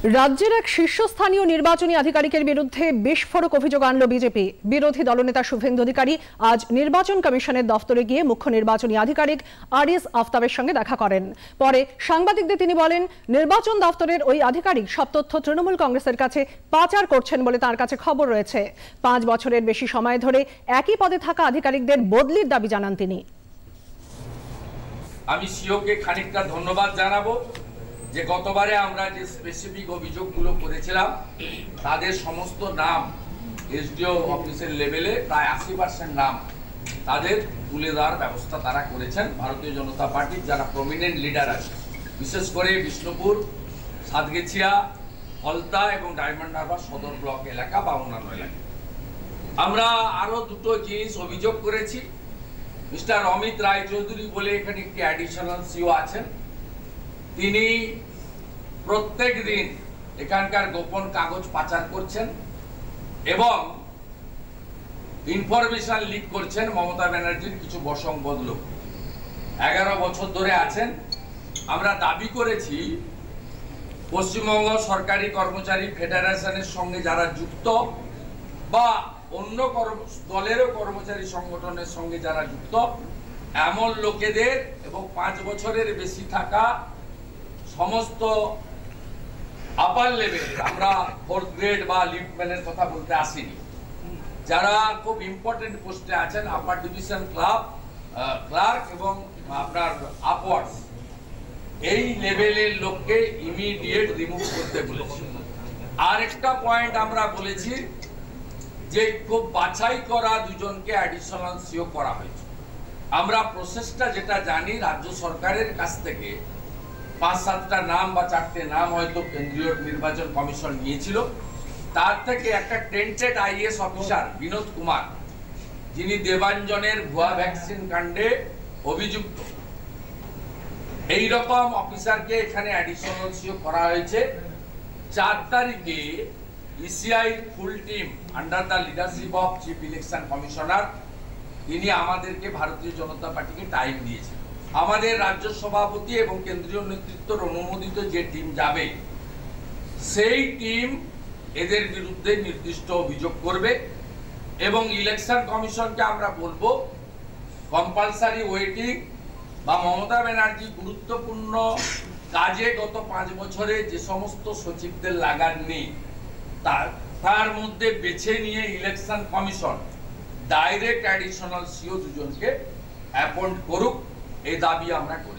রাজ্যের এক শীর্ষস্থানীয় নির্বাচনী আধিকারিকের বিরুদ্ধে বিস্ফোরক অভিযোগ আনল বিজেপি। বিরোধী দলনেতা শুভেন্দু অধিকারী আজ নির্বাচন কমিশনের দফতরে গিয়ে মুখ্য নির্বাচনী আধিকারিক আরিজ আফতাবের সঙ্গে দেখা করেন। পরে সাংবাদিকদের তিনি বলেন, নির্বাচন দফতরের ওই আধিকারিক সব তথ্য তৃণমূল কংগ্রেসের কাছে পাচার করছেন বলে তার কাছে খবর রয়েছে। 5 বছরের বেশি সময় ধরে একই পদে থাকা আধিকারিকদের বদলির দাবি জানান তিনি। আমি সিওকে খানিকটা ধন্যবাদ জানাবো যে গতবারে আমরা যে স্পেসিফিক অভিযোগগুলো করেছিলাম তাদের সমস্ত নাম এসডিও অফিসের লেভেলে প্রায় 80% নাম তাদের তুলে দেওয়ার ব্যবস্থা তারা করেছেন। ভারতীয় জনতা পার্টির যারা প্রমিনেন্ট লিডার আছে, বিশেষ করে বিষ্ণুপুর, সাতগেছিয়া, ফলতা এবং ডায়মন্ড হারবার সদর ব্লক এলাকা বা অন্যান্য এলাকা। আমরা আরো দুটো জিনিস অভিযোগ করেছি। মিস্টার অমিত রায়চৌধুরী বলে এখানে একটি অ্যাডিশনাল সিও আছেন, তিনি প্রত্যেক দিন এখানকার গোপন কাগজ পাচার করছেন এবং ইনফরমেশন লিক করছেন মমতা ব্যানার্জির কিছু বশংবদ লোক। 11 বছর ধরে আছেন। আমরা দাবি করেছি পশ্চিমবঙ্গ সরকারি কর্মচারী ফেডারেশনের সঙ্গে যারা যুক্ত বা অন্য দলেরও কর্মচারী সংগঠনের সঙ্গে যারা যুক্ত এমন লোকেদের এবং 5 বছরের বেশি থাকা সমস্ত আপার লেভেল, আমরা 4th গ্রেড বা লিফটম্যানের কথা বলতে আসিনি, যারা খুব ইম্পর্টেন্ট পোস্টে আছেন, আপার ডিভিশন ক্লার্ক এবং আপনার আপওয়ার্ডস, এই লেভেলের লোককে ইমিডিয়েট রিমুভ করতে বলেছি। আর একটা পয়েন্ট আমরা বলেছি যে খুব বাছাই করা দুজনকে অ্যাডিশনাল সিও করা হয়েছে। আমরা প্রসেসটা যেটা জানি, রাজ্য সরকারের কাছ থেকে 5-7টা নাম বা 4টে নাম হয়তো কেন্দ্রীয় নির্বাচন কমিশন নিয়েছিল। তার থেকে একটা tainted IS officer Binod Kumar, যিনি দেবাঞ্জনের ভুয়া ভ্যাকসিন কাণ্ডে অভিযুক্ত, এই রকম অফিসারকে এখানে অ্যাডিশনাল সিও করা হয়েছে। 4 তারিখে ECI full team under the leadership of chief election commissioner, তিনি আমাদেরকে ভারতীয় জনতা পার্টিকে টাইম দিয়েছেন। আমাদের রাজ্য সভাপতি এবং কেন্দ্রীয় নেতৃত্বের অনুমোদিত যে টিম যাবে, সেই টিম এদের বিরুদ্ধে নির্দিষ্ট অভিযোগ করবে এবং ইলেকশন কমিশনকে আমরা বলবো কম্পালসারি ওয়েটিং বা মমতা ব্যানার্জি গুরুত্বপূর্ণ কাজে গত 5 বছরে যে সমস্ত সচিবদের লাগাননি তার মধ্যে বেছে নিয়ে election commission direct additional CEO দুজনকে অ্যাপয়েন্ট করুক, এই দাবি আমরা করি।